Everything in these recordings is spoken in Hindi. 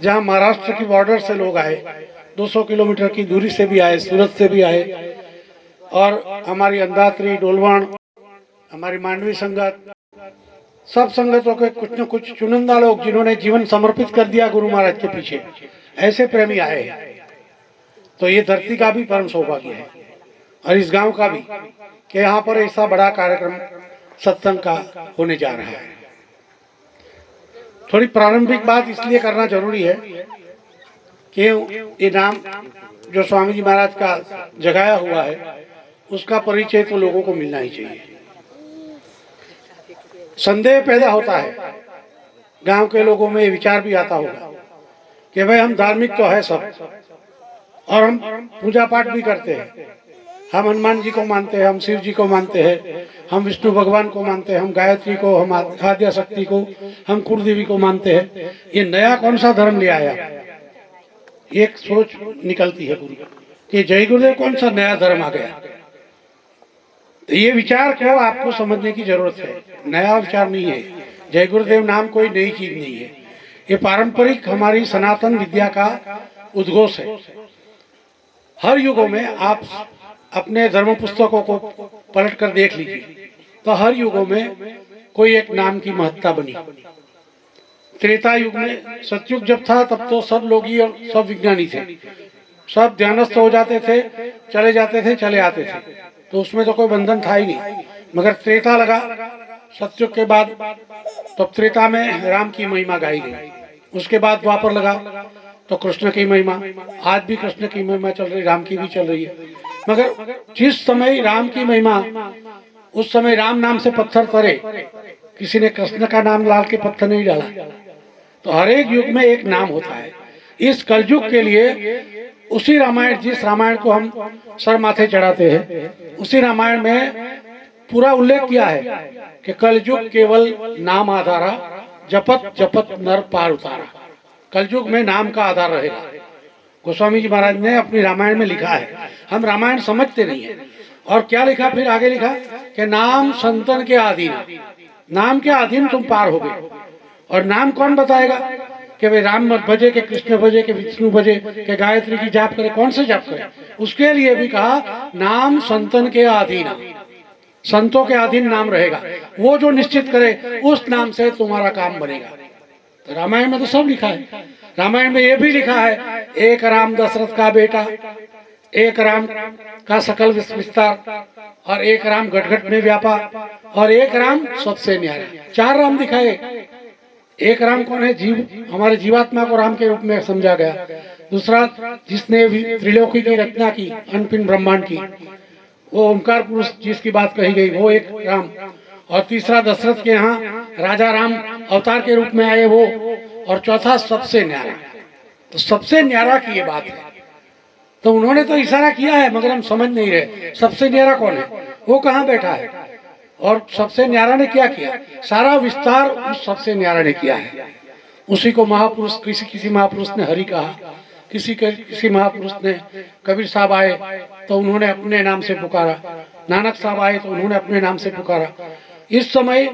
जहाँ महाराष्ट्र की बॉर्डर से लोग आए, 200 किलोमीटर की दूरी से भी आए, सूरत से भी आए, और हमारी अंधात्री, डोलवण, हमारी मांडवी संगत, सब संगतों के कुछ न कुछ चुनिंदा लोग जिन्होंने जीवन समर्पित कर दिया गुरु महाराज के पीछे, ऐसे प्रेमी आए हैं। तो ये धरती का भी परम सौभाग्य है और इस गांव का भी कि यहाँ पर ऐसा बड़ा कार्यक्रम सत्संग का होने जा रहा है। थोड़ी प्रारंभिक बात इसलिए करना जरूरी है कि ये नाम जो स्वामी जी महाराज का जगाया हुआ है उसका परिचय तो लोगों को मिलना ही चाहिए। संदेह पैदा होता है, गांव के लोगों में ये विचार भी आता होगा कि भाई हम धार्मिक तो है सब, और हम पूजा पाठ भी करते हैं, हम हनुमान जी को मानते हैं, हम शिव जी को मानते हैं, हम विष्णु भगवान को मानते हैं, हम गायत्री को, हम आद्या शक्ति को, हम कुलदेवी को मानते हैं। ये नया कौन सा धर्म ले आया? एक सोच निकलती है गुरु कि जय गुरुदेव कौन सा नया धर्म आ गया। तो ये विचार को आपको समझने की जरूरत है। नया विचार नहीं है, जय गुरुदेव नाम कोई नई चीज नहीं है, ये पारंपरिक हमारी सनातन विद्या का उद्घोष है। हर युगों में आप अपने धर्म पुस्तकों को पलट कर देख लीजिए तो हर युगों में कोई एक नाम की महत्ता बनी। त्रेता युग में, सतयुग जब था तब तो सब लोगी और सब विज्ञानी थे, सब ध्यानस्थ हो जाते थे, चले जाते थे, चले आते थे, तो उसमें तो कोई बंधन था ही नहीं। मगर त्रेता लगा सतयुग के बाद, तब त्रेता में राम की महिमा गाई गई। उसके बाद द्वापर लगा तो कृष्ण की महिमा, आज भी कृष्ण की महिमा चल रही, राम की भी चल रही है। मगर जिस समय राम की महिमा, उस समय राम नाम से पत्थर तरे, किसी ने कृष्ण का नाम लाल के पत्थर नहीं डाला। तो हर एक युग में एक नाम होता है। इस कलयुग के लिए उसी रामायण, जिस रामायण को हम सर माथे चढ़ाते हैं, उसी रामायण में पूरा उल्लेख किया है कि कलयुग केवल नाम आधारा, जपत जपत नर पार उतारा। कलयुग में नाम का आधार रहेगा। गोस्वामी जी महाराज ने अपनी रामायण में लिखा है, हम रामायण समझते नहीं है। और क्या लिखा फिर आगे लिखा कि नाम संतन के अधीन, नाम के अधीन तुम पार हो गए। और नाम कौन बताएगा कि भाई राम मत भजे, के कृष्ण भजे, के विष्णु भजे, के गायत्री की जाप करे? कौन से जाप करे? उसके लिए भी कहा नाम संतन के अधीन, संतों के अधीन नाम रहेगा। वो जो निश्चित करे उस नाम से तुम्हारा काम बनेगा। तो रामायण में तो सब लिखा है। रामायण में ये भी लिखा है, एक राम दशरथ का बेटा, एक राम का सकल विस्तार, और एक राम घट घट में व्यापा, और एक राम सबसे न्यारा। चार राम दिखाए। एक राम कौन है? जीव, हमारे जीवात्मा को राम के रूप में समझा गया। दूसरा, जिसने त्रिलोकी की रचना की, अनपिन ब्रह्मांड की, वो ओंकार पुरुष जिसकी बात कही गई, वो एक राम। और तीसरा, दशरथ के यहाँ राजा राम अवतार के रूप में आए वो। और चौथा, सबसे न्यारा। तो सबसे न्यारा की ये बात है। तो उन्होंने तो इशारा किया है मगर हम समझ नहीं रहे सबसे न्यारा कौन है, वो कहाँ बैठा है, और सबसे न्यारा ने क्या किया। सारा विस्तार उस सबसे न्यारा ने किया है। उसी को महापुरुष, किसी महापुरुष ने हरि कहा, किसी महापुरुष ने, कबीर साहब आए तो उन्होंने अपने नाम से पुकारा, नानक साहब आए तो उन्होंने अपने नाम से पुकारा। इस समय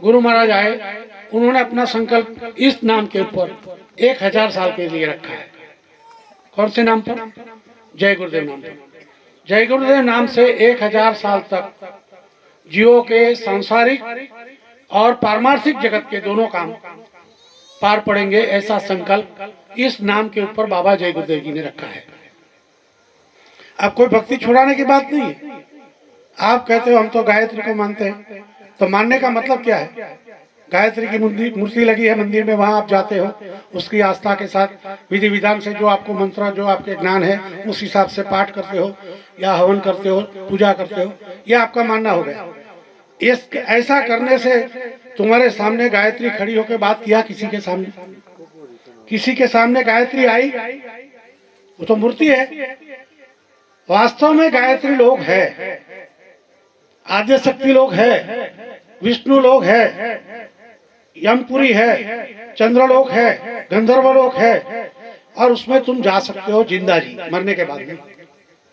गुरु महाराज आए, उन्होंने अपना संकल्प इस नाम के ऊपर 1000 साल के लिए रखा है। कौन से नाम पर? जय गुरुदेव नाम पर। जय गुरुदेव नाम से 1000 साल तक जीवों के सांसारिक और पारमार्थिक जगत के दोनों काम पार पड़ेंगे, ऐसा संकल्प इस नाम के ऊपर बाबा जय गुरुदेव जी ने रखा है। अब कोई भक्ति छुड़ाने की बात नहीं है। आप कहते हो हम तो गायत्री को मानते हैं, तो मानने का मतलब क्या है? गायत्री की मूर्ति लगी है मंदिर में, वहां आप जाते हो, उसकी आस्था के साथ विधि विधान से जो आपको मंत्र, जो आपके ज्ञान है, उस हिसाब से पाठ करते हो या हवन करते हो, पूजा करते हो, यह आपका मानना हो गया। इस ऐसा करने से तुम्हारे सामने गायत्री खड़ी होकर बात किया, किसी के सामने गायत्री आई, वो तो मूर्ति है। वास्तव में गायत्री लोग है, आद्य शक्ति लोग है, विष्णु लोग है, यमपुरी है, चंद्रलोक है, गंधर्वलोक है, और उसमें तुम जा सकते हो जिंदा जी, मरने के बाद में।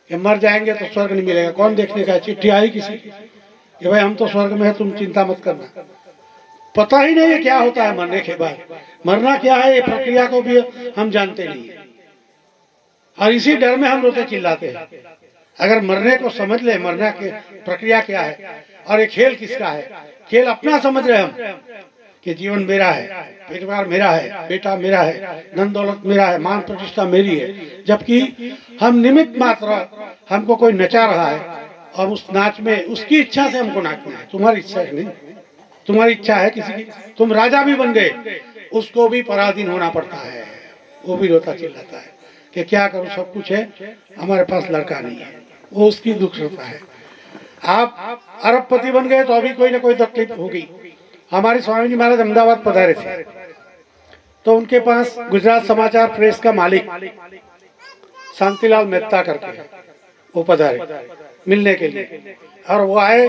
कि मर जाएंगे तो स्वर्ग नहीं मिलेगा, कौन देखने का? चिट्ठी आई किसी कि भाई हम तो स्वर्ग में है, तुम चिंता मत करना। पता ही नहीं है क्या होता है मरने के बाद। मरना क्या है ये प्रक्रिया को भी हम जानते नहीं है, और इसी डर में हम रोते चिल्लाते हैं। अगर मरने को समझ ले, मरना की प्रक्रिया क्या है और ये खेल किसका है, खेल अपना समझ रहे हम कि जीवन मेरा है, परिवार मेरा है, बेटा मेरा है, धन दौलत मेरा है, मान प्रतिष्ठा मेरी है, जबकि हम निमित्त मात्र। हमको कोई नचा रहा है और उस नाच में उसकी इच्छा से हमको नाचना है, तुम्हारी इच्छा है नहीं। तुम्हारी इच्छा है किसी की, तुम राजा भी बन गए, उसको भी पराधीन होना पड़ता है, वो भी रोता चिल्लाता है कि क्या करूं, सब कुछ है, हमारे पास लड़का नहीं है, वो उसकी दुख होता है। आप अरबपति बन गए तो अभी कोई ना कोई तकलीफ होगी। हमारे स्वामी जी महाराज अहमदाबाद पधारे थे, तो उनके पास गुजरात समाचार प्रेस का मालिक शांतिलाल मेहता करके वो पधारे मिलने के लिए, और वो आए।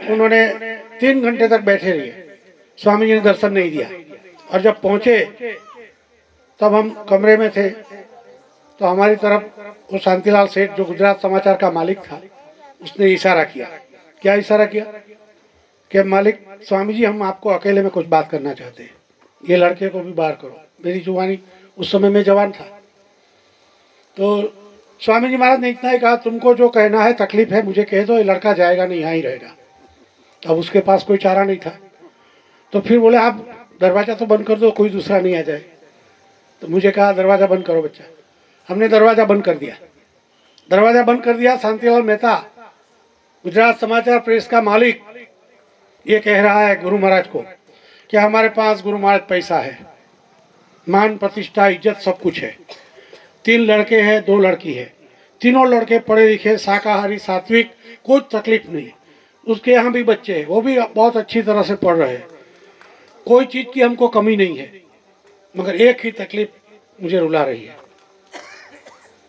उन्होंने 3 घंटे तक बैठे रहे, स्वामी जी ने दर्शन नहीं दिया, और जब पहुंचे तब हम कमरे में थे, तो हमारी तरफ वो शांतिलाल सेठ जो गुजरात समाचार का मालिक था, उसने इशारा किया। क्या इशारा किया कि मालिक स्वामी जी, हम आपको अकेले में कुछ बात करना चाहते हैं, ये लड़के को भी बाहर करो। मेरी जुबानी, उस समय मैं जवान था, तो स्वामी जी महाराज ने इतना ही कहा, तुमको जो कहना है, तकलीफ है, मुझे कह दो, ये लड़का जाएगा नहीं, यहाँ ही रहेगा। अब उसके पास कोई चारा नहीं था, तो फिर बोले आप दरवाजा तो बंद कर दो, कोई दूसरा नहीं आ जाए। तो मुझे कहा दरवाजा बंद करो बच्चा। हमने दरवाजा बंद कर दिया। दरवाजा बंद कर दिया। शांतिलाल मेहता गुजरात समाचार प्रेस का मालिक ये कह रहा है गुरु महाराज को कि हमारे पास गुरु महाराज पैसा है, मान प्रतिष्ठा इज्जत सब कुछ है, 3 लड़के हैं, 2 लड़की है, तीनों लड़के पढ़े लिखे, शाकाहारी, सात्विक, कोई तकलीफ नहीं। उसके यहाँ भी बच्चे हैं, वो भी बहुत अच्छी तरह से पढ़ रहे हैं, कोई चीज़ की हमको कमी नहीं है, मगर एक ही तकलीफ मुझे रुला रही है।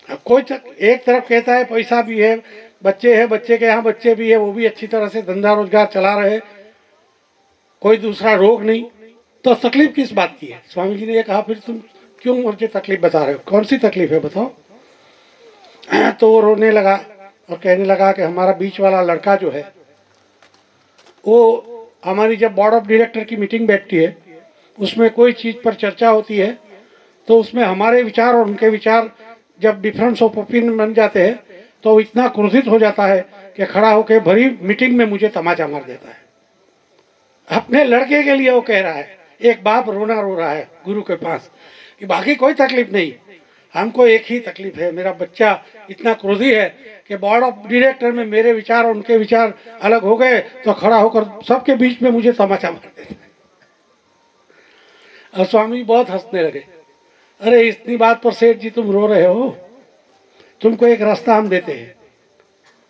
अब एक तरफ कहता है पैसा भी है, बच्चे हैं, बच्चे के यहाँ बच्चे भी है, वो भी अच्छी तरह से धंधा रोजगार चला रहे, कोई दूसरा रोग नहीं, तो तकलीफ किस बात की है। स्वामी जी ने ये कहा, फिर तुम क्यों मुझे तकलीफ बता रहे हो, कौन सी तकलीफ है बताओ। तो वो रोने लगा और कहने लगा कि हमारा बीच वाला लड़का जो है, वो हमारी जब बोर्ड ऑफ डायरेक्टर की मीटिंग बैठती है, उसमें कोई चीज़ पर चर्चा होती है, तो उसमें हमारे विचार और उनके विचार जब डिफरेंस ऑफ ओपिनियन बन जाते हैं, तो वो इतना क्रोधित हो जाता है कि खड़ा होकर भरी मीटिंग में मुझे तमाचा मार देता है। अपने लड़के के लिए वो कह रहा है, एक बाप रोना रो रहा है गुरु के पास कि बाकी कोई तकलीफ नहीं, हमको एक ही तकलीफ है, मेरा बच्चा इतना क्रोधी है कि बोर्ड ऑफ डायरेक्टर में मेरे विचार और उनके विचार अलग हो गए, तो खड़ा होकर सबके बीच में मुझे तमाचा मार देता है। और स्वामी बहुत हंसने लगे, अरे इतनी बात पर सेठ जी तुम रो रहे हो, तुमको एक रास्ता हम देते हैं,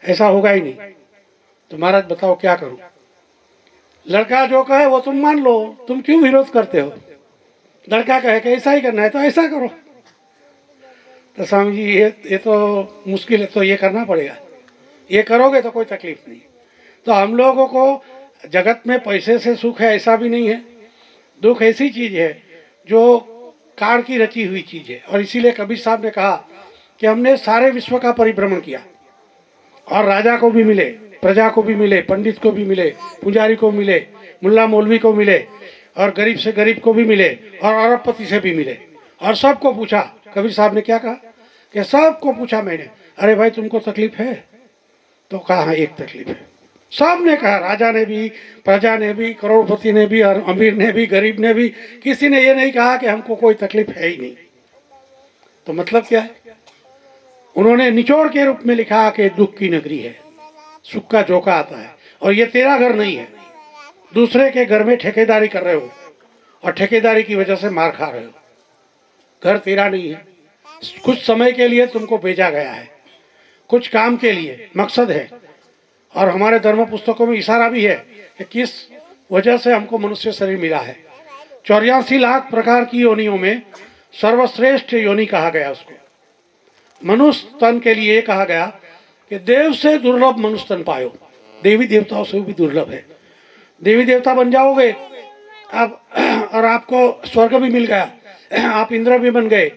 ऐसा होगा ही नहीं, तो महाराज बताओ क्या करूं। लड़का जो कहे वो तुम मान लो, तुम क्यों विरोध करते हो। लड़का कहे कि ऐसा ही करना है तो ऐसा करो। तो स्वामी जी ये तो मुश्किल है, तो ये करना पड़ेगा, ये करोगे तो कोई तकलीफ नहीं। तो हम लोगों को जगत में पैसे से सुख है ऐसा भी नहीं है, दुख ऐसी चीज है जो काल की रची हुई चीज है। और इसीलिए कबीर साहब ने कहा कि हमने सारे विश्व का परिभ्रमण किया, और राजा को भी मिले, प्रजा को भी मिले, पंडित को भी मिले, पुजारी को मिले, मुल्ला मौलवी को मिले, और गरीब से गरीब को भी मिले, और अरबपति से भी मिले, और सबको पूछा। कबीर साहब ने क्या कहा कि सबको पूछा मैंने, अरे भाई तुमको तकलीफ है, तो कहा एक तकलीफ है। सब ने कहा, राजा ने भी, प्रजा ने भी, करोड़पति ने भी, और अमीर ने भी, गरीब ने भी, किसी ने ये नहीं कहा कि हमको कोई तकलीफ है ही नहीं। तो मतलब क्या है, उन्होंने निचोड़ के रूप में लिखा कि दुख की नगरी है, सुख का झोंका आता है, और ये तेरा घर नहीं है, दूसरे के घर में ठेकेदारी कर रहे हो, और ठेकेदारी की वजह से मार खा रहे हो। घर तेरा नहीं है, कुछ समय के लिए तुमको भेजा गया है, कुछ काम के लिए, मकसद है। और हमारे धर्म पुस्तकों में इशारा भी है कि किस वजह से हमको मनुष्य शरीर मिला है। 84 लाख प्रकार की योनियों में सर्वश्रेष्ठ योनि कहा गया उसको। मनुष्य तन के लिए कहा गया कि देव से दुर्लभ मनुष्य तन पायो, देवी देवताओं से भी दुर्लभ है। देवी देवता बन जाओगे आप, और आपको स्वर्ग भी मिल गया, आप इंद्र भी बन गए,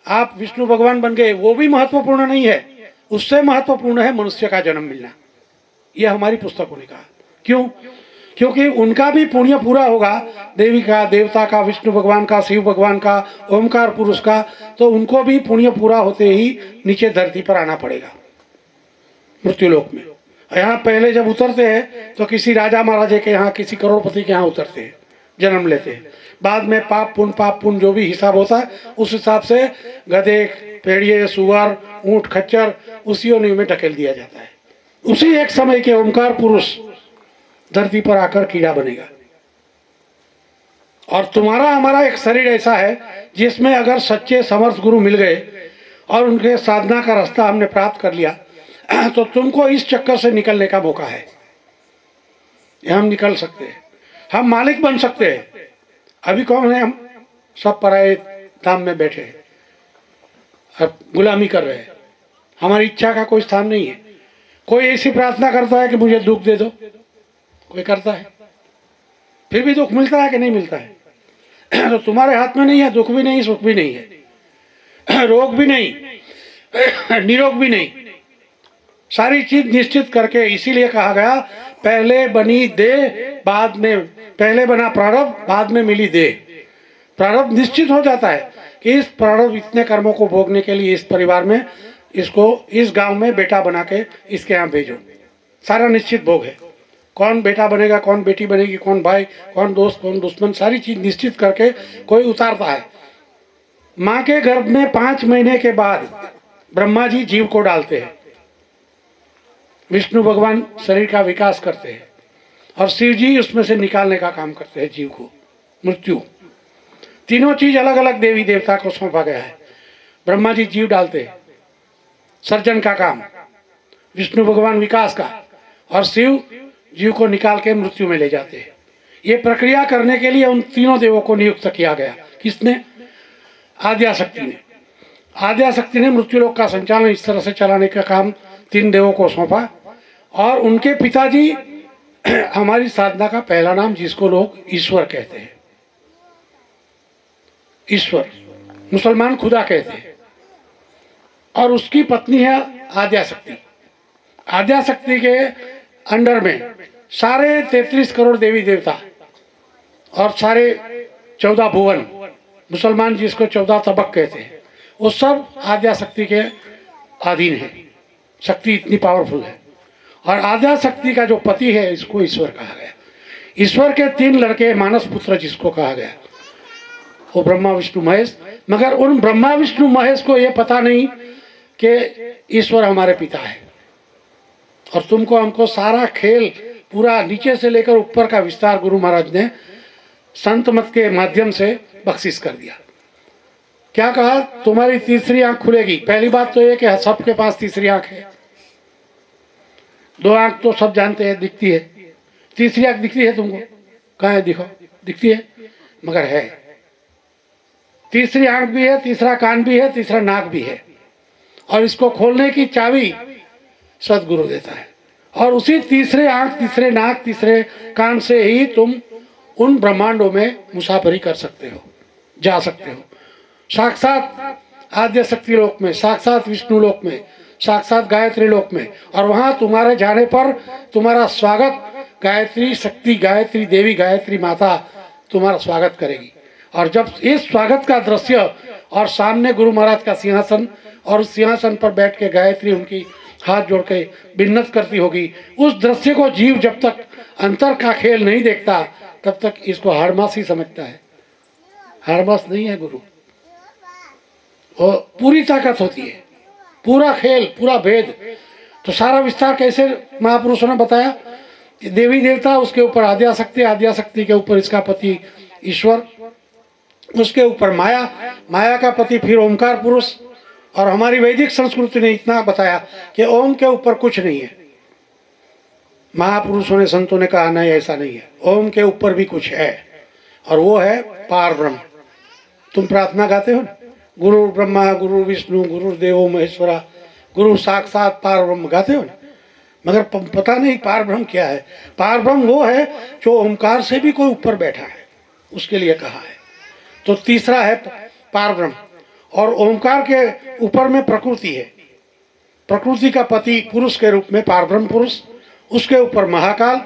आप विष्णु भगवान बन गए, वो भी महत्वपूर्ण नहीं है, उससे महत्वपूर्ण है मनुष्य का जन्म मिलना। यह हमारी पुस्तकों ने कहा। क्यों? क्योंकि उनका भी पुण्य पूरा होगा, देवी का, देवता का, विष्णु भगवान का, शिव भगवान का, ओमकार पुरुष का, तो उनको भी पुण्य पूरा होते ही नीचे धरती पर आना पड़ेगा मृत्युलोक में। यहाँ पहले जब उतरते हैं तो किसी राजा महाराजे के यहाँ, किसी करोड़पति के यहाँ उतरते हैं, जन्म लेते हैं। बाद में पाप पुण्य जो भी हिसाब होता है उस हिसाब से गधे, भेड़िए, सुअर, ऊंट, खच्चर उसी योनि में ढकेल दिया जाता है। उसी एक समय के ओमकार पुरुष धरती पर आकर कीड़ा बनेगा। और तुम्हारा हमारा एक शरीर ऐसा है जिसमें अगर सच्चे समर्थ गुरु मिल गए और उनके साधना का रास्ता हमने प्राप्त कर लिया तो तुमको इस चक्कर से निकलने का मौका है। हम निकल सकते हैं, हम मालिक बन सकते हैं। अभी कौन है? हम सब पराये धाम में बैठे हैं और गुलामी कर रहे हैं। हमारी इच्छा का कोई स्थान नहीं है। कोई ऐसी प्रार्थना करता है कि मुझे दुख दे दो, कोई करता है, फिर भी दुख मिलता है कि नहीं मिलता है? तो तुम्हारे हाथ में नहीं है, दुख भी नहीं, सुख भी नहीं है, रोग भी नहीं, निरोग भी नहीं, सारी चीज निश्चित करके। इसीलिए कहा गया पहले बनी दे, बाद में, पहले बना प्रारब्ध, बाद में मिली दे। प्रारब्ध निश्चित हो जाता है कि इस प्रारब्ध, इतने कर्मों को भोगने के लिए इस परिवार में, इसको इस गांव में बेटा बना के इसके यहाँ भेजो। सारा निश्चित भोग है। कौन बेटा बनेगा, कौन बेटी बनेगी, कौन भाई, कौन दोस्त, कौन दुश्मन, सारी चीज निश्चित करके कोई उतारता है। माँ के गर्भ में 5 महीने के बाद ब्रह्मा जी जीव को डालते हैं, विष्णु भगवान शरीर का विकास करते हैं और शिव जी उसमें से निकालने का काम करते हैं जीव को, मृत्यु। तीनों चीज अलग अलग देवी देवता को सौंपा गया है। ब्रह्मा जी जीव डालते हैं, सर्जन का काम, विष्णु भगवान विकास का, और शिव जीव को निकाल के मृत्यु में ले जाते हैं। ये प्रक्रिया करने के लिए उन तीनों देवों को नियुक्त किया गया। किसने? आद्याशक्ति ने। आद्याशक्ति ने मृत्युलोक का संचालन इस तरह से चलाने का काम 3 देवों को सौंपा। और उनके पिताजी हमारी साधना का पहला नाम, जिसको लोग ईश्वर कहते हैं, ईश्वर, मुसलमान खुदा कहते हैं, और उसकी पत्नी है आद्याशक्ति। आद्याशक्ति के अंडर में सारे 33 करोड़ देवी देवता और सारे 14 भुवन, मुसलमान जिसको 14 तबक कहते हैं, वो सब आद्याशक्ति के अधीन है। शक्ति इतनी पावरफुल है। और आद्याशक्ति का जो पति है, इसको ईश्वर कहा गया। ईश्वर के 3 लड़के, मानस पुत्र जिसको कहा गया, वो ब्रह्मा विष्णु महेश। मगर उन ब्रह्मा विष्णु महेश को ये पता नहीं कि ईश्वर हमारे पिता है। और तुमको हमको सारा खेल पूरा नीचे से लेकर ऊपर का विस्तार गुरु महाराज ने संत मत के माध्यम से बख्शिश कर दिया। क्या कहा? तुम्हारी तीसरी आंख खुलेगी। पहली बात तो ये कि सबके पास तीसरी आंख है। 2 आंख तो सब जानते हैं, दिखती है। तीसरी आंख दिखती है तुमको? कहाँ है? दिखो, दिखती है, मगर है। तीसरी आंख भी है, तीसरा कान भी है, तीसरा नाक भी है, और इसको खोलने की चाबी सदगुरु देता है। और उसी तीसरे आंख, तीसरे नाक, तीसरे कान से ही तुम उन ब्रह्मांडों में मुसाफरी कर सकते हो, जा सकते हो। साक्षात आद्य शक्ति लोक में, साक्षात विष्णु लोक में, साक्षात गायत्री लोक में। और वहां तुम्हारे जाने पर तुम्हारा स्वागत गायत्री शक्ति, गायत्री देवी, गायत्री माता तुम्हारा स्वागत करेगी। और जब इस स्वागत का दृश्य और सामने गुरु महाराज का सिंहासन, और उस सिंहासन पर बैठ के गायत्री उनकी हाथ जोड़ के बिन्नत करती होगी, उस दृश्य को जीव जब तक अंतर का खेल नहीं देखता तब तक इसको हाड़मास ही समझता है। हाड़मास नहीं है गुरु, वो पूरी ताकत होती है, पूरा खेल, पूरा भेद। तो सारा विस्तार कैसे महापुरुषों ने बताया कि देवी देवता, उसके ऊपर आद्याशक्ति, आद्याशक्ति के ऊपर इसका पति ईश्वर, उसके ऊपर माया, माया का पति फिर ओमकार पुरुष। और हमारी वैदिक संस्कृति ने इतना बताया कि ओम के ऊपर कुछ नहीं है। महापुरुषों ने, संतों ने कहा नहीं, ऐसा नहीं है, ओम के ऊपर भी कुछ है, और वो है पार ब्रह्म। तुम प्रार्थना गाते हो ना, गुरु ब्रह्मा, गुरु विष्णु, गुरु देवो महेश्वरा, गुरु साक्षात पार ब्रह्म गाते हो ना, मगर पता नहीं पार ब्रह्म क्या है। पार ब्रह्म वो है जो ओमकार से भी कोई ऊपर बैठा है, उसके लिए कहा है। तो तीसरा है पार ब्रह्म। और ओमकार के ऊपर में प्रकृति है, प्रकृति का पति पुरुष के रूप में पार ब्रह्म पुरुष, उसके ऊपर महाकाल,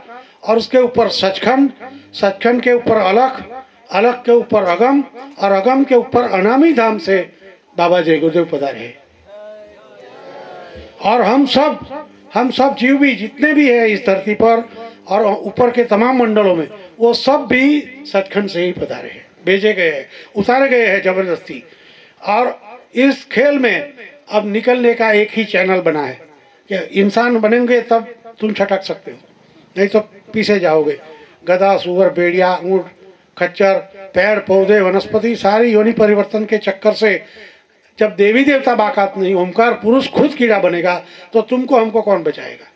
और उसके ऊपर सचखंड, सचखंड के ऊपर अलख, अलख के ऊपर अगम, और अगम के ऊपर अनामी धाम से बाबा जय गुरुदेव पधारे हैं। और हम सब जीव भी जितने भी है इस धरती पर और ऊपर के तमाम मंडलों में, वो सब भी सचखंड से ही पधारे हैं, भेजे गए हैं, उतारे गए हैं जबरदस्ती। और इस खेल में अब निकलने का एक ही चैनल बना है कि इंसान बनेंगे तब तुम छटक सकते हो, नहीं तो पीछे जाओगे। गधा, सुअर, भेड़िया, ऊंट, खच्चर, पेड़ पौधे, वनस्पति, सारी योनि परिवर्तन के चक्कर से जब देवी देवता बाकात नहीं, ओमकार पुरुष खुद कीड़ा बनेगा, तो तुमको हमको कौन बचाएगा।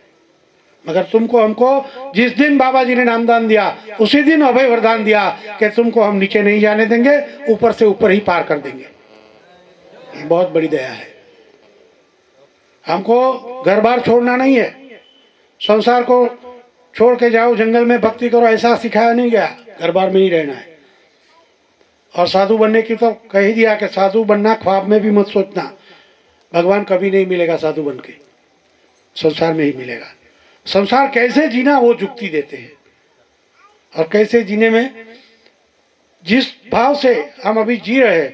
मगर तुमको हमको जिस दिन बाबा जी ने नामदान दिया उसी दिन अभय वरदान दिया कि तुमको हम नीचे नहीं जाने देंगे, ऊपर से ऊपर ही पार कर देंगे। बहुत बड़ी दया है। हमको घर बार छोड़ना नहीं है, संसार को छोड़ के जाओ जंगल में भक्ति करो, ऐसा सिखाया नहीं गया। घर बार में ही रहना है। और साधु बनने की तो कह ही दिया कि साधु बनना ख्वाब में भी मत सोचना, भगवान कभी नहीं मिलेगा साधु बन के, संसार में ही मिलेगा। संसार कैसे जीना वो जुक्ति देते हैं, और कैसे जीने में जिस भाव से हम अभी जी रहे हैं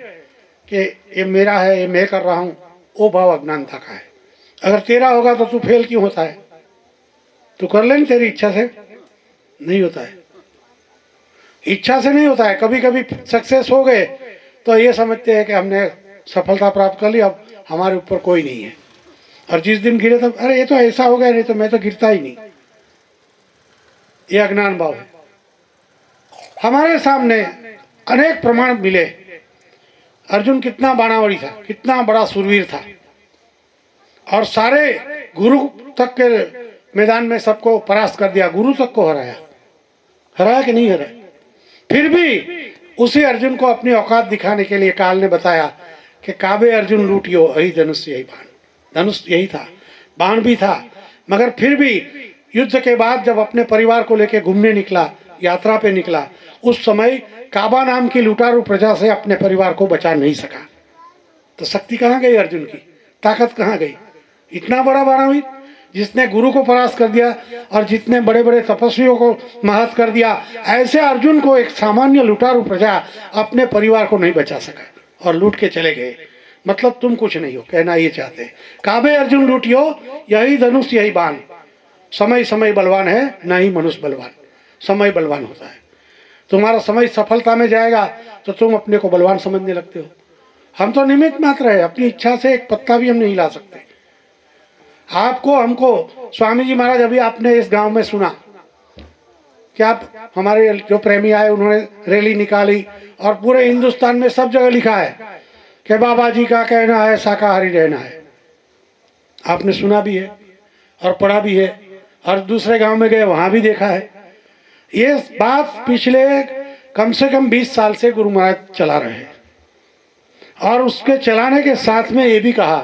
कि ये मेरा है, ये मैं कर रहा हूँ, वो भाव अज्ञानता का है। अगर तेरा होगा तो तू फेल क्यों होता है? तू कर ले, तेरी इच्छा से नहीं होता है, इच्छा से नहीं होता है। कभी कभी सक्सेस हो गए तो ये समझते हैं कि हमने सफलता प्राप्त कर ली, अब हमारे ऊपर कोई नहीं है। और जिस दिन गिरे तो अरे ये तो ऐसा हो गया, नहीं तो मैं तो गिरता ही नहीं। ये अज्ञान भाव है। हमारे सामने अनेक प्रमाण मिले। अर्जुन कितना बाणावड़ी था, कितना बड़ा सुरवीर था, और सारे गुरु तक के मैदान में सबको परास्त कर दिया, गुरु तक को हराया। हराया कि नहीं हराया? फिर भी उसी अर्जुन को अपनी औकात दिखाने के लिए काल ने बताया कि काबे अर्जुन लूटियो यही धनुष यही बाण। धनुष यही था, बाण भी था, मगर फिर भी युद्ध के बाद जब अपने परिवार को लेकर घूमने निकला, यात्रा पे निकला, उस समय काबा नाम की लुटारू प्रजा से अपने परिवार को बचा नहीं सका। तो शक्ति कहाँ गई अर्जुन की? ताकत कहाँ गई? इतना बड़ा बाणावीर जिसने गुरु को परास्त कर दिया और जितने बड़े बड़े तपस्वियों को महत कर दिया, ऐसे अर्जुन को एक सामान्य लुटारू प्रजा अपने परिवार को नहीं बचा सका और लूट के चले गए। मतलब तुम कुछ नहीं हो, कहना ये चाहते। काबे अर्जुन लूटियो यही धनुष यही बाण। समय समय बलवान है, ना ही मनुष्य बलवान। समय बलवान होता है। तुम्हारा समय सफलता में जाएगा तो तुम अपने को बलवान समझने लगते हो। हम तो निमित्त मात्र है, अपनी इच्छा से एक पत्ता भी हम नहीं ला सकते। आपको हमको स्वामी जी महाराज, अभी आपने इस गांव में सुना कि आप हमारे जो प्रेमी आए उन्होंने रैली निकाली और पूरे हिंदुस्तान में सब जगह लिखा है कि बाबा जी का कहना है शाकाहारी रहना है। आपने सुना भी है और पढ़ा भी है, और दूसरे गांव में गए वहां भी देखा है। ये बात पिछले कम से कम 20 साल से गुरु महाराज चला रहे हैं, और उसके चलाने के साथ में ये भी कहा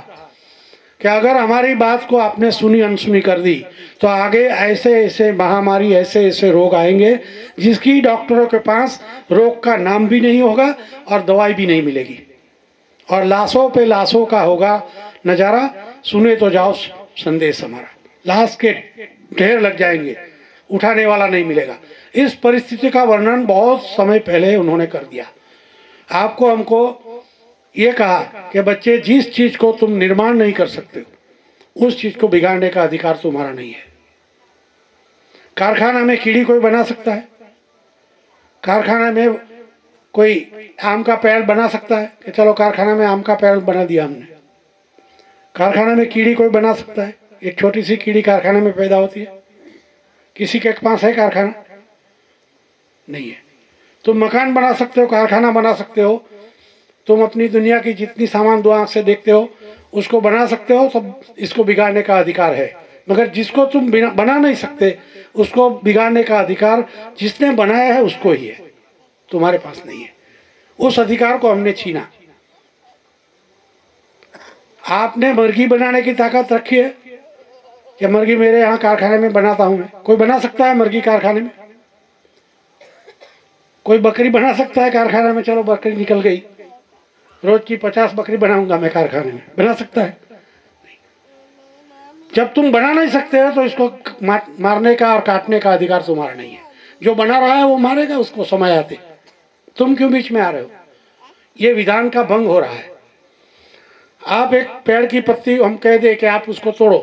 कि अगर हमारी बात को आपने सुनी अनसुनी कर दी तो आगे ऐसे ऐसे महामारी, ऐसे ऐसे रोग आएंगे जिसकी डॉक्टरों के पास रोग का नाम भी नहीं होगा और दवाई भी नहीं मिलेगी, और लाशों पे लाशों का होगा नज़ारा। सुने तो जाओ संदेश हमारा, लाश के ढेर लग जाएंगे, उठाने वाला नहीं मिलेगा। इस परिस्थिति का वर्णन बहुत समय पहले उन्होंने कर दिया। आपको हमको ये कहा कि बच्चे, जिस चीज को तुम निर्माण नहीं कर सकते उस चीज को बिगाड़ने का अधिकार तुम्हारा नहीं है। कारखाना में कीड़ी कोई बना सकता है? कारखाना में कोई आम का पेड़ बना सकता है कि चलो कारखाना में आम का पेड़ बना दिया हमने? कारखाना में कीड़ी कोई बना सकता है? एक छोटी सी कीड़ी कारखाने में पैदा होती है? किसी के पास है कारखाना? नहीं है। तुम मकान बना सकते हो, कारखाना बना सकते हो, तुम अपनी दुनिया की जितनी सामान दो आंख से देखते हो उसको बना सकते हो, सब इसको बिगाड़ने का अधिकार है। मगर जिसको तुम बना नहीं सकते उसको बिगाड़ने का अधिकार जिसने बनाया है उसको ही है, तुम्हारे पास नहीं है। उस अधिकार को हमने छीना। आपने मुर्गी बनाने की ताकत रखी है कि मुर्गी मेरे यहाँ कारखाने में बनाता हूं मैं? कोई बना सकता है मुर्गी कारखाने में? कोई बकरी बना सकता है कारखाने में? चलो बकरी निकल गई, रोज की 50 बकरी बनाऊंगा मैं कारखाने में, बना सकता है? जब तुम बना नहीं सकते हो तो इसको मारने का और काटने का अधिकार तुम्हारा नहीं है। जो बना रहा है वो मारेगा उसको समय आते। तुम क्यों बीच में आ रहे हो? ये विधान का भंग हो रहा है। आप एक पेड़ की पत्ती हम कह दे कि आप उसको तोड़ो,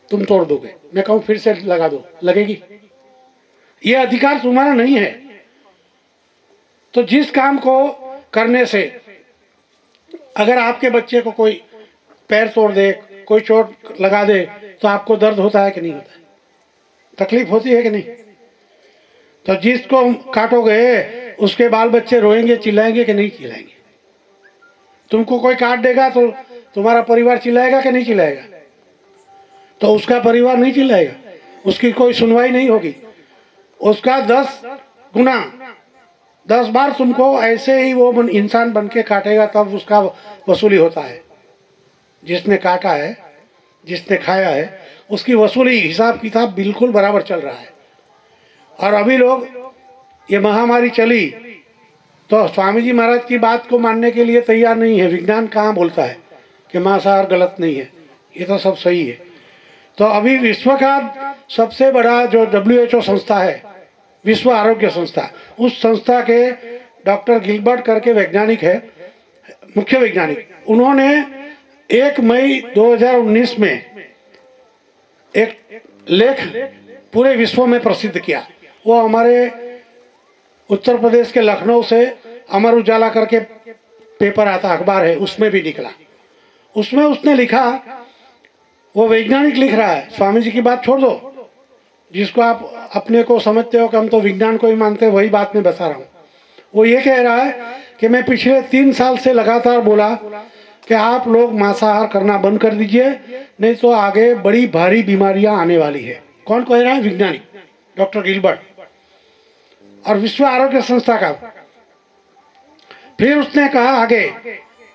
तुम तोड़ दोगे, मैं कहूं फिर से लगा दो, लगेगी? ये अधिकार तुम्हारा नहीं है। तो जिस काम को करने से अगर आपके बच्चे को कोई पैर तोड़ दे, कोई चोट लगा दे, तो आपको दर्द होता है कि नहीं होता है? तकलीफ होती है कि नहीं? तो जिसको काटोगे उसके बाल बच्चे रोएंगे, चिल्लाएंगे कि नहीं चिल्लाएंगे? तुमको कोई काट देगा तो तुम्हारा परिवार चिल्लाएगा कि नहीं चिल्लाएगा? तो उसका परिवार नहीं चिल्लाएगा, उसकी कोई सुनवाई नहीं होगी। उसका 10 गुना 10 बार तुमको ऐसे ही वो इंसान बन के काटेगा, तब उसका वसूली होता है। जिसने काटा है, जिसने खाया है, उसकी वसूली हिसाब किताब बिल्कुल बराबर चल रहा है। और अभी लोग, ये महामारी चली तो स्वामी जी महाराज की बात को मानने के लिए तैयार नहीं है। विज्ञान कहाँ बोलता है कि मांसाहार गलत नहीं है, ये तो सब सही है। तो अभी विश्व का सबसे बड़ा जो WHO संस्था है, विश्व आरोग्य संस्था, उस संस्था के डॉक्टर गिलबर्ट करके वैज्ञानिक है, मुख्य वैज्ञानिक, उन्होंने 1 मई 2019 में एक लेख पूरे विश्व में प्रसिद्ध किया। वो हमारे उत्तर प्रदेश के लखनऊ से अमर उजाला करके पेपर आता, अखबार है, उसमें भी निकला। उसमें उसने लिखा, वो वैज्ञानिक लिख रहा है, स्वामी जी की बात छोड़ दो, जिसको आप अपने को समझते हो कि हम तो विज्ञान को ही मानते हैं, वही बात मैं बता रहा हूँ। वो ये कह रहा है कि मैं पिछले 3 साल से लगातार बोला कि आप लोग मांसाहार करना बंद कर दीजिए, नहीं तो आगे बड़ी भारी बीमारियां आने वाली है। कौन कह रहा है? वैज्ञानिक डॉक्टर गिलबर्ट और विश्व आरोग्य संस्था का। फिर उसने कहा आगे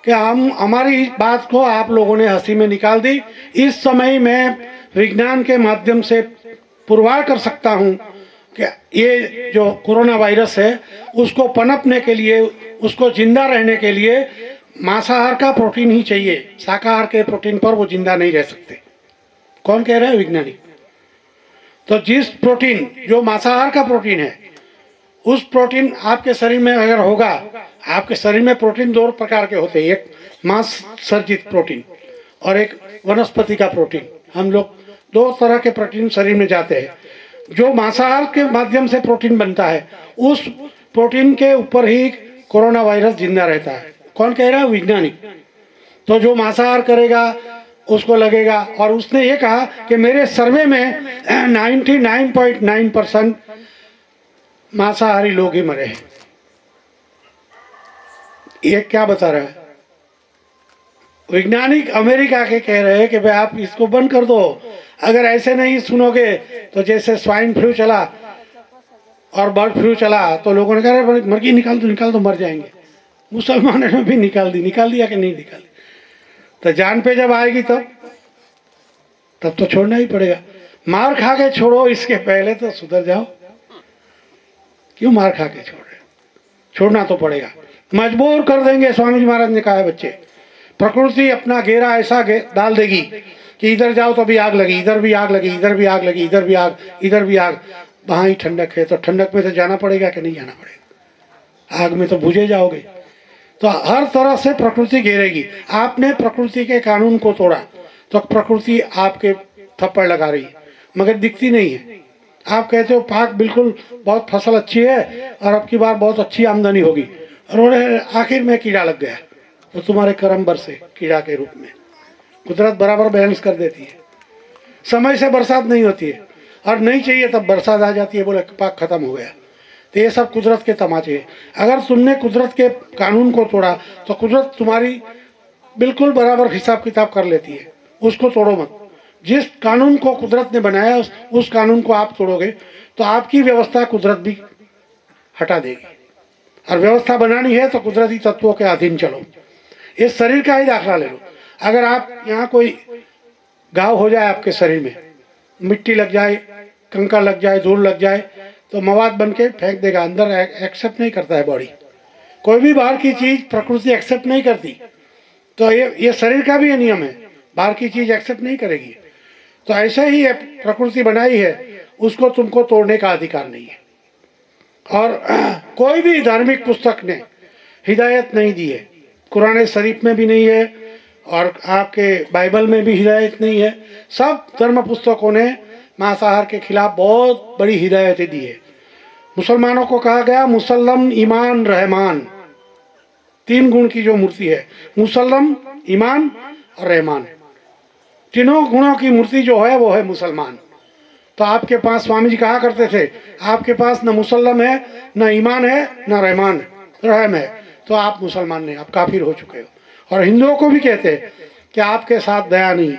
कि हम हमारी बात को आप लोगों ने हंसी में निकाल दी। इस समय मैं विज्ञान के माध्यम से पुरवार कर सकता हूं कि ये जो कोरोना वायरस है उसको पनपने के लिए, उसको जिंदा रहने के लिए मांसाहार का प्रोटीन ही चाहिए, शाकाहार के प्रोटीन पर वो जिंदा नहीं रह सकते। कौन कह रहा है? वैज्ञानिक। तो जिस प्रोटीन, जो मांसाहार का प्रोटीन है, उस प्रोटीन आपके शरीर में अगर होगा, आपके शरीर में प्रोटीन 2 प्रकार के होते हैं, एक मांस सर्जित प्रोटीन और एक वनस्पति का प्रोटीन। हम लोग 2 तरह के प्रोटीन शरीर में जाते हैं। जो मांसाहार के माध्यम से प्रोटीन बनता है, उस प्रोटीन के ऊपर ही कोरोना वायरस जिंदा रहता है। कौन कह रहा है? वैज्ञानिक। तो जो मांसाहार करेगा उसको लगेगा। और उसने ये कहा कि मेरे सर्वे में 99.9% मांसाहारी लोग ही मरे हैं। ये क्या बता रहा है? वैज्ञानिक अमेरिका के कह रहे हैं कि भाई आप इसको बंद कर दो। अगर ऐसे नहीं सुनोगे तो जैसे स्वाइन फ्लू चला और बर्ड फ्लू चला तो लोगों ने कहा मुर्गी निकाल दो मर जाएंगे। मुसलमानों ने भी निकाल दिया कि नहीं निकाली? तो जान पे जब आएगी तब तो छोड़ना ही पड़ेगा। मार खा के छोड़ो, इसके पहले तो सुधर जाओ। क्यों मार खा के छोड़ रहे? छोड़ना तो पड़ेगा, मजबूर कर देंगे। स्वामी जी महाराज ने कहा है बच्चे, प्रकृति अपना घेरा ऐसा डाल देगी कि इधर जाओ तो भी आग लगी, इधर भी आग लगी, इधर भी आग लगी, इधर भी आग, इधर भी आग। वहां ही ठंडक है, तो ठंडक में तो जाना पड़ेगा कि नहीं जाना पड़ेगा? आग में तो बुझे जाओगे। तो हर तरह से प्रकृति घेरेगी। आपने प्रकृति के कानून को तोड़ा तो प्रकृति आपके थप्पड़ लगा रही है, मगर दिखती नहीं है। आप कहते हो पाक बिल्कुल बहुत फसल अच्छी है और अब की बार बहुत अच्छी आमदनी होगी, और आखिर में कीड़ा लग गया, तो तुम्हारे कर्म बरसे कीड़ा के रूप में। कुदरत बराबर बैलेंस कर देती है। समय से बरसात नहीं होती है और नहीं चाहिए तब बरसात आ जाती है, बोले पाक खत्म हो गया। तो ये सब कुदरत के तमाचे हैं। अगर तुमने कुदरत के कानून को तोड़ा तो कुदरत तुम्हारी बिल्कुल बराबर हिसाब किताब कर लेती है। उसको तोड़ो मत। जिस कानून को कुदरत ने बनाया उस कानून को आप तोड़ोगे तो आपकी व्यवस्था कुदरत भी हटा देगी। और व्यवस्था बनानी है तो कुदरती तत्वों के अधीन चलो। इस शरीर का ही दाखला ले लो। अगर आप यहाँ कोई घाव हो जाए, आपके शरीर में मिट्टी लग जाए, कंकड़ लग जाए, धूल लग जाए, तो मवाद बन के फेंक देगा, अंदर एक्सेप्ट नहीं करता है बॉडी। कोई भी बाहर की चीज प्रकृति एक्सेप्ट नहीं करती। तो ये शरीर का भी ये नियम है, बाहर की चीज एक्सेप्ट नहीं करेगी। तो ऐसे ही ये प्रकृति बनाई है, उसको तुमको तोड़ने का अधिकार नहीं है। और कोई भी धार्मिक पुस्तक ने हिदायत नहीं दी है, कुरान शरीफ में भी नहीं है और आपके बाइबल में भी हिदायत नहीं है। सब धर्म पुस्तकों ने मांसाहार के खिलाफ बहुत बड़ी हिदायतें दी है। मुसलमानों को कहा गया मुसल्लम, ईमान, रहमान, 3 गुण की जो मूर्ति है, मुसल्लम, ईमान और रहमान, तीनों गुणों की मूर्ति जो है वो है मुसलमान। तो आपके पास स्वामी जी कहा करते थे, आपके पास न मुसल्लम है, न ईमान है, न रहमान रहम है, तो आप मुसलमान नहीं, आप काफिर हो चुके हो। और हिंदुओं को भी कहते हैं कि आपके साथ दया नहीं,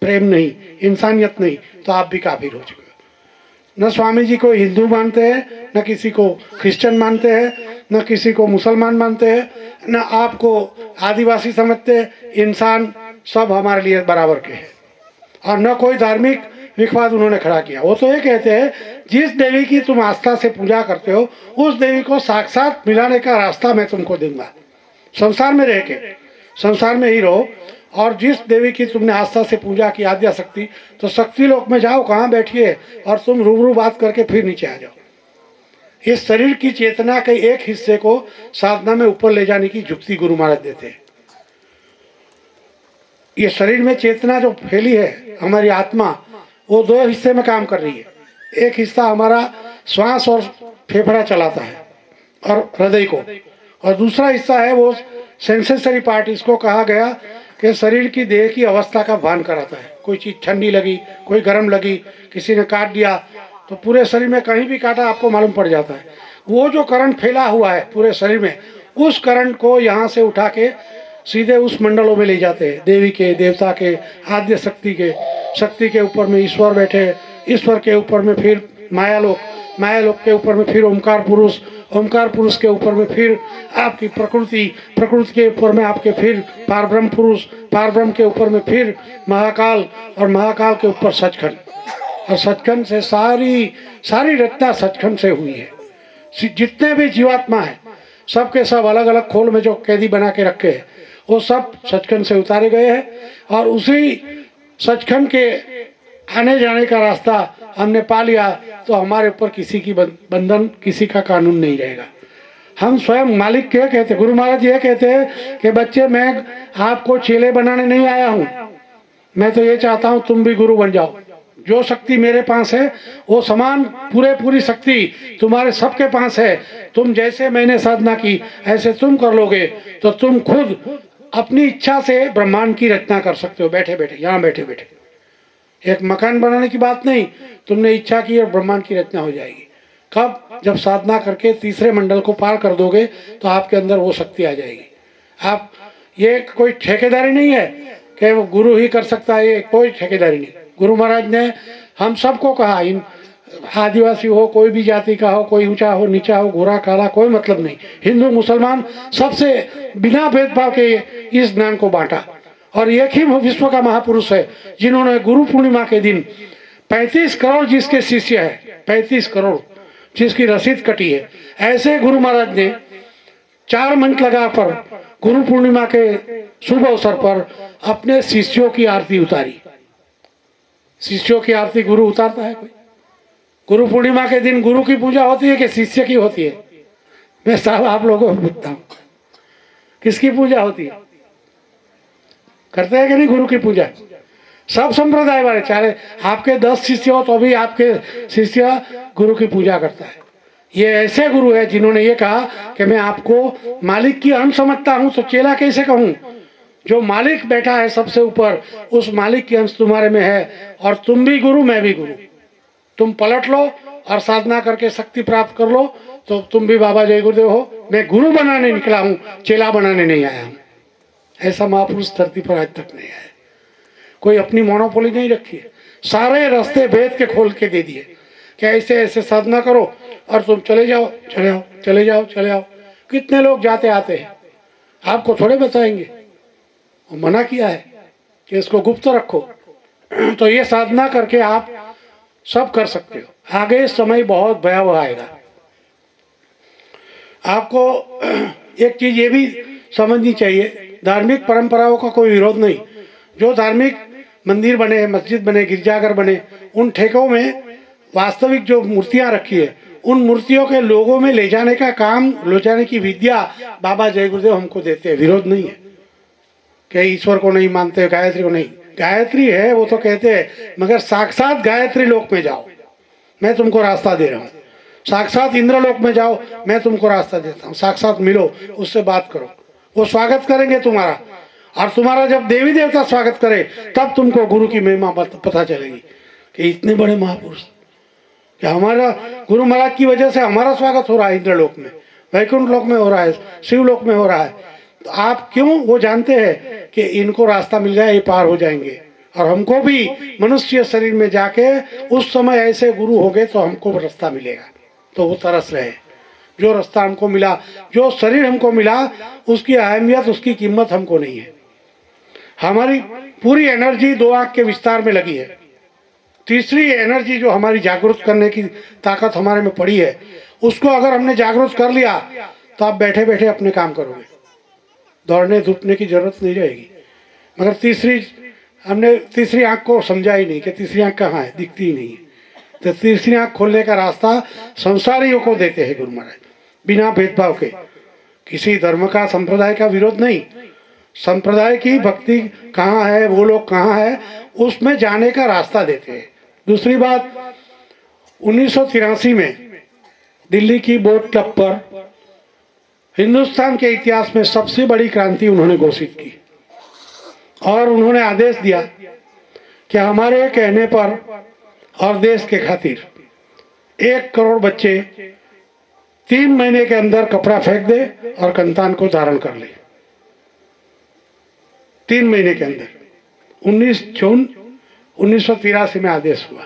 प्रेम नहीं, इंसानियत नहीं, तो आप भी काफिर हो चुके हो। न स्वामी जी को हिंदू मानते हैं, न किसी को क्रिश्चियन मानते हैं, न किसी को मुसलमान मानते हैं, न आपको आदिवासी समझते हैं। इंसान सब हमारे लिए बराबर के हैं। और न कोई धार्मिक विवाद उन्होंने खड़ा किया। वो तो ये कहते हैं जिस देवी की तुम आस्था से पूजा करते हो उस देवी को साक्षात मिलाने का रास्ता मैं तुमको दूंगा। संसार में रह के, संसार में ही रहो, और जिस देवी की तुमने आस्था से पूजा की, आद्या शक्ति, तो शक्ति लोक में जाओ, कहाँ बैठिए और तुम रूबरू बात करके फिर नीचे आ जाओ। इस शरीर की चेतना के एक हिस्से को साधना में ऊपर ले जाने की युक्ति गुरु महाराज देते हैं। ये शरीर में चेतना जो फैली है, हमारी आत्मा, वो 2 हिस्से में काम कर रही है। एक हिस्सा हमारा श्वास और फेफड़ा चलाता है और हृदय को, और दूसरा हिस्सा है वो सेंसेसरी पार्ट। इसको कहा गया कि शरीर की देह की अवस्था का भान कराता है। कोई चीज ठंडी लगी, कोई गर्म लगी, किसी ने काट दिया, तो पूरे शरीर में कहीं भी काटा आपको मालूम पड़ जाता है। वो जो करंट फैला हुआ है पूरे शरीर में, उस करंट को यहाँ से उठा के सीधे उस मंडलों में ले जाते हैं, देवी के, देवता के, आद्य शक्ति के। शक्ति के ऊपर में ईश्वर बैठे, ईश्वर के ऊपर में फिर मायालोक, मायालोक के ऊपर में फिर ओमकार पुरुष, ओमकार पुरुष के ऊपर में फिर आपकी प्रकृति, प्रकृति के ऊपर में आपके फिर पारब्रह्म पुरुष, पारब्रह्म के ऊपर में फिर महाकाल, और महाकाल के ऊपर सचखंड। और सचखंड से सारी रचना सचखंड से हुई है। जितने भी जीवात्मा है सबके सब अलग अलग खोल में जो कैदी बना के रखे हैं, वो सब सचखंड से उतारे गए हैं। और उसी सचखंड के आने जाने का रास्ता हमने पा लिया तो हमारे ऊपर किसी की बंधन, किसी का कानून नहीं रहेगा। हम स्वयं मालिक क्या कहते, गुरु महाराज ये कहते हैं कि बच्चे, मैं आपको चेले बनाने नहीं आया हूँ, मैं तो ये चाहता हूँ तुम भी गुरु बन जाओ। जो शक्ति मेरे पास है वो समान पूरी शक्ति तुम्हारे सबके पास है। तुम जैसे मैंने साधना की ऐसे तुम कर लोगे तो तुम खुद अपनी इच्छा से ब्रह्मांड की रचना कर सकते हो, बैठे बैठे, यहाँ बैठे बैठे। एक मकान बनाने की बात नहीं, तुमने इच्छा की और ब्रह्मांड की रचना हो जाएगी। कब? जब साधना करके तीसरे मंडल को पार कर दोगे तो आपके अंदर वो शक्ति आ जाएगी। आप, ये कोई ठेकेदारी नहीं है कि वो गुरु ही कर सकता है, ये कोई ठेकेदारी नहीं। गुरु महाराज ने हम सबको कहा, इन आदिवासी हो, कोई भी जाति का हो, कोई ऊंचा हो, नीचा हो, गोरा काला, कोई मतलब नहीं, हिंदू मुसलमान, सबसे बिना भेदभाव के इस ज्ञान को बांटा। और एक ही विश्व का महापुरुष है जिन्होंने गुरु पूर्णिमा के दिन 35 करोड़ जिसके शिष्य है, 35 करोड़ जिसकी रसीद कटी है, ऐसे गुरु महाराज ने 4 मंच लगा पर गुरु पूर्णिमा के शुभ अवसर पर अपने शिष्यों की आरती उतारी। शिष्यों की आरती गुरु उतारता है कोई? गुरु पूर्णिमा के दिन गुरु की पूजा होती है कि शिष्य की होती है? मैं साहब आप लोगों को पूछता हूँ, किसकी पूजा होती है? करते हैं कि नहीं गुरु की पूजा? सब संप्रदाय वाले, चाहे आपके 10 शिष्य हो तो भी आपके शिष्य गुरु की पूजा करता है। ये ऐसे गुरु है जिन्होंने ये कहा कि मैं आपको मालिक की अंश समझता हूँ, तो चेला कैसे कहूँ? जो मालिक बैठा है सबसे ऊपर, उस मालिक की अंश तुम्हारे में है, और तुम भी गुरु, मैं भी गुरु। तुम पलट लो और साधना करके शक्ति प्राप्त कर लो तो तुम भी बाबा जय गुरुदेव हो। मैं गुरु बनाने निकला हूँ, चेला बनाने नहीं आया हूँ। ऐसा महापुरुष धरती पर आज तक नहीं आया। कोई अपनी मोनोपोली नहीं रखी है, सारे रास्ते भेद के खोल के दे दिए कि ऐसे ऐसे साधना करो और तुम चले जाओ, चले आओ, चले जाओ, चले आओ। कितने लोग जाते आते हैं, आपको थोड़े बताएंगे। मना किया है कि इसको गुप्त रखो। तो ये साधना करके आप सब कर सकते हो। आगे समय बहुत भयावह आएगा। आपको एक चीज ये भी समझनी चाहिए, धार्मिक परंपराओं का कोई विरोध नहीं। जो धार्मिक मंदिर बने, मस्जिद बने, गिरजाघर बने, उन ठेकों में वास्तविक जो मूर्तियां रखी है, उन मूर्तियों के लोगों में ले जाने का काम, ले जाने की विद्या बाबा जय गुरुदेव हमको देते हैं। विरोध नहीं है कि ईश्वर को नहीं मानते, गायत्री को नहीं, गायत्री है वो तो कहते हैं, मगर साक्षात गायत्री लोक में जाओ, मैं तुमको रास्ता दे रहा हूँ। साक्षात इंद्रलोक में जाओ, मैं तुमको रास्ता देता हूँ। साक्षात मिलो, उससे बात करो, वो स्वागत करेंगे तुम्हारा। और तुम्हारा जब देवी देवता स्वागत करे, तब तुमको गुरु की महिमा पता चलेगी कि इतने बड़े महापुरुष, कि हमारा गुरु महाराज की वजह से हमारा स्वागत हो रहा है इंद्रलोक में, वैकुंठ लोक में हो रहा है, शिवलोक में हो रहा है। तो आप क्यों, वो जानते हैं कि इनको रास्ता मिल जाए, ये पार हो जाएंगे। और हमको भी मनुष्य शरीर में जाके उस समय ऐसे गुरु हो गए तो हमको रास्ता मिलेगा। तो वो तरस रहे, जो रास्ता हमको मिला, जो शरीर हमको मिला, उसकी अहमियत, उसकी कीमत हमको नहीं है। हमारी पूरी एनर्जी 2 आंख के विस्तार में लगी है। तीसरी एनर्जी जो हमारी जागरूक करने की ताकत हमारे में पड़ी है, उसको अगर हमने जागरूक कर लिया तो आप बैठे बैठे अपने काम करोगे, दौड़ने धूपने की जरूरत नहीं रहेगी। मगर हमने तीसरी आंख को समझा ही नहीं कि तीसरी आंख कहाँ है, दिखती ही नहीं है। तो तीसरी आंख खोलने का रास्ता संसारियों को देते हैं गुरु महाराज, बिना भेदभाव के। किसी धर्म का, संप्रदाय का विरोध नहीं, संप्रदाय की भक्ति कहाँ है, वो लोग कहाँ है, उसमें जाने का रास्ता देते हैं। दूसरी बात, 1983 में दिल्ली की बोट क्लब पर हिंदुस्तान के इतिहास में सबसे बड़ी क्रांति उन्होंने घोषित की और उन्होंने आदेश दिया कि हमारे कहने पर और देश के खातिर 1 करोड़ बच्चे 3 महीने के अंदर कपड़ा फेंक दे और कंतान को धारण कर ले। 3 महीने के अंदर 19 जून 1983 में आदेश हुआ।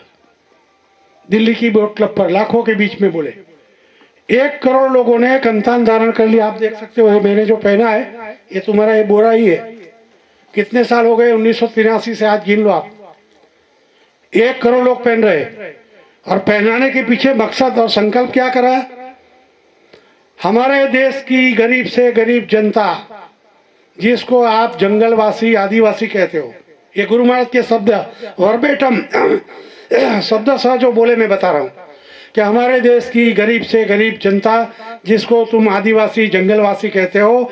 दिल्ली की बोट क्लब पर लाखों के बीच में बोले, 1 करोड़ लोगों ने कंतान धारण कर लिया। आप देख सकते हो, मैंने जो पहना है ये तुम्हारा ये बोरा ही है। कितने साल हो गए, 1983 से आज गिन लो आप। 1 करोड़ लोग पहन रहे, और पहनाने के पीछे मकसद और संकल्प क्या करा? हमारे देश की गरीब से गरीब जनता, जिसको आप जंगलवासी, आदिवासी कहते हो, ये गुरु महाराज के शब्द वर्बेटम शब्द सह जो बोले मैं बता रहा हूँ कि हमारे देश की गरीब से गरीब जनता, जिसको तुम आदिवासी, जंगलवासी कहते हो,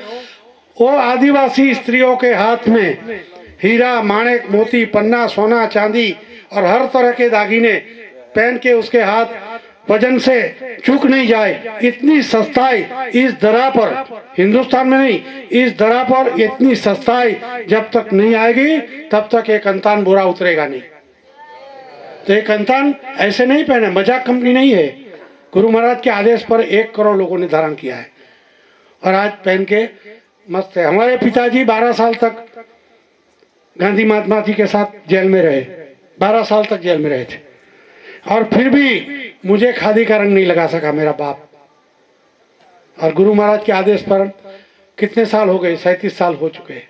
वो आदिवासी स्त्रियों के हाथ में हीरा, माणिक, मोती, पन्ना, सोना, चांदी और हर तरह के दागिने पहन के उसके हाथ वजन से चूक नहीं जाए, इतनी सस्ताई इस दरा पर, हिंदुस्तान में नहीं, इस दरा पर इतनी सस्ताई जब तक नहीं आएगी तब तक ये कंतान बुरा उतरेगा नहीं। तो ये कंतान ऐसे नहीं पहने, मजाक कंपनी नहीं है। गुरु महाराज के आदेश पर 1 करोड़ लोगों ने धारण किया है और आज पहन के मस्त है। हमारे पिताजी 12 साल तक गांधी महात्मा जी के साथ जेल में रहे, 12 साल तक जेल में रहे थे, और फिर भी मुझे खादी का रंग नहीं लगा सका मेरा बाप। और गुरु महाराज के आदेश पर कितने साल हो गए, 37 साल हो चुके हैं,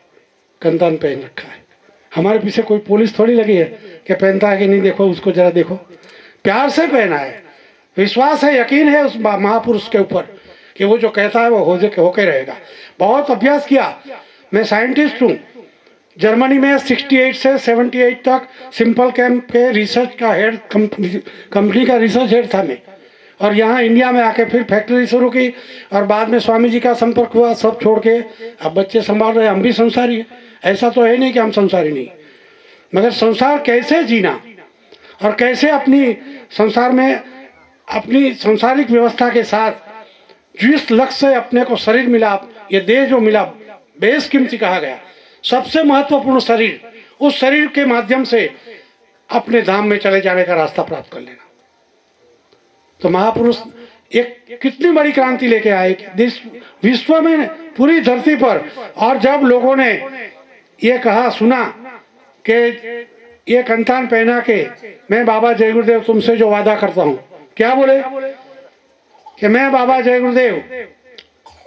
कंतान पहन रखा है। हमारे पीछे कोई पुलिस थोड़ी लगी है कि पहनता है कि नहीं, देखो उसको जरा देखो, प्यार से पहना है, विश्वास है, यकीन है उस महापुरुष के ऊपर कि वो जो कहता है वो होके रहेगा। बहुत अभ्यास किया, मैं साइंटिस्ट हूँ। जर्मनी में 68 से 78 तक सिंपल कैंप के रिसर्च का हेड, कंपनी का रिसर्च हेड था मैं। और यहाँ इंडिया में आके फिर फैक्ट्री शुरू की और बाद में स्वामी जी का संपर्क हुआ, सब छोड़ के अब बच्चे संभाल रहे। हम भी संसारी है, ऐसा तो है नहीं कि हम संसारी नहीं, मगर संसार कैसे जीना और कैसे अपनी संसार में अपनी सांसारिक व्यवस्था के साथ जिस लक्ष्य से अपने को शरीर मिला, ये देह जो मिला, बेशकीमती कहा गया, सबसे महत्वपूर्ण शरीर, उस शरीर के माध्यम से अपने धाम में चले जाने का रास्ता प्राप्त कर लेना। तो महापुरुष एक कितनी बड़ी क्रांति लेके आए विश्व में, पूरी धरती पर। और जब लोगों ने ये कहा, सुना कि ये कंतान पहना के मैं बाबा जय गुरुदेव तुमसे जो वादा करता हूँ, क्या बोले कि मैं बाबा जय गुरुदेव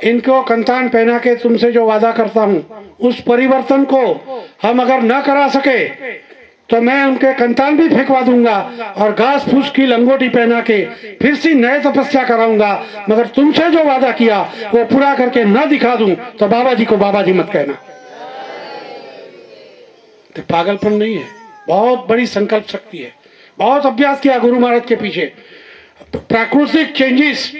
इनको कंतान पहना के तुमसे जो वादा करता हूँ, उस परिवर्तन को हम अगर न करा सके तो मैं उनके कंतान भी फेंकवा दूंगा और घास फूस की लंगोटी पहना के फिर से नए तपस्या कराऊंगा, मगर तुमसे जो वादा किया वो पूरा करके न दिखा दूं तो बाबा जी को बाबा जी मत कहना। तो पागलपन नहीं है, बहुत बड़ी संकल्प शक्ति है। बहुत अभ्यास किया गुरु महाराज के पीछे। प्राकृतिक चेंजेस,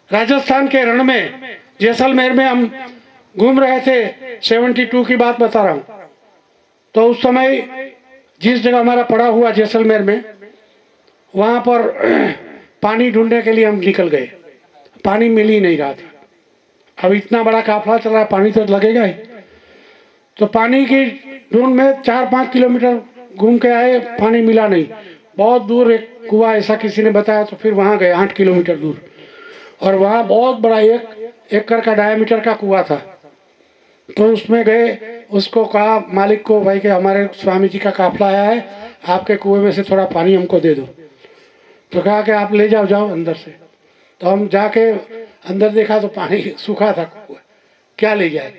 राजस्थान के रण में जैसलमेर में हम घूम रहे थे, 72 की बात बता रहा हूँ। तो उस समय जिस जगह हमारा पड़ा हुआ जैसलमेर में, वहां पर पानी ढूंढने के लिए हम निकल गए, पानी मिल ही नहीं रहा था। अब इतना बड़ा काफला चल रहा है, पानी तो लगेगा ही। तो पानी की ढूंढ में 4-5 किलोमीटर घूम के आए, पानी मिला नहीं। बहुत दूर एक कुआं ऐसा किसी ने बताया, तो फिर वहां गए 8 किलोमीटर दूर, और वहां बहुत बड़ा 1 एकड़ का डायमीटर का कुआं था। तो उसमें गए, उसको कहा मालिक को, भाई कि हमारे स्वामी जी का काफला आया है, आपके कुएं में से थोड़ा पानी हमको दे दो। तो कहा कि आप ले जाओ, जाओ अंदर से। तो हम जाके अंदर देखा तो पानी सूखा था, क्या ले जाए।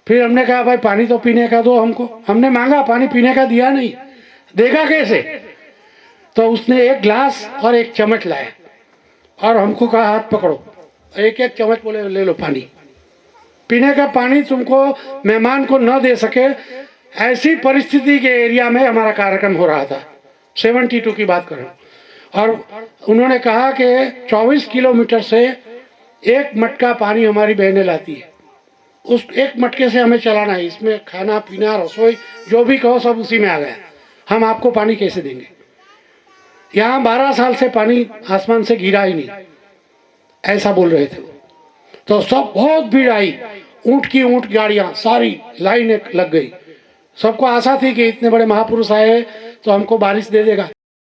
फिर हमने कहा भाई पानी तो पीने का दो हमको। हमने मांगा, पानी पीने का दिया नहीं, देगा कैसे। तो उसने 1 गिलास और 1 चम्मच लाया और हमको कहा हाथ पकड़ो, 1-1 चम्मच बोले ले लो पानी। पीने का पानी तुमको मेहमान को न दे सके, ऐसी परिस्थिति के एरिया में हमारा कार्यक्रम हो रहा था। 72 की बात कर रहा हूँ। और उन्होंने कहा कि 24 किलोमीटर से 1 मटका पानी हमारी बहनें लाती है, उस 1 मटके से हमें चलाना है। इसमें खाना पीना रसोई जो भी कहो सब उसी में आ गया। हम आपको पानी कैसे देंगे। यहाँ 12 साल से पानी आसमान से गिरा ही नहीं, ऐसा बोल रहे थे। तो सब बहुत भीड़ आई, ऊंट की ऊंट गाड़ियां सारी लाइन लग गई। सबको आशा थी कि इतने बड़े महापुरुष आए तो हमको बारिश दे देगा।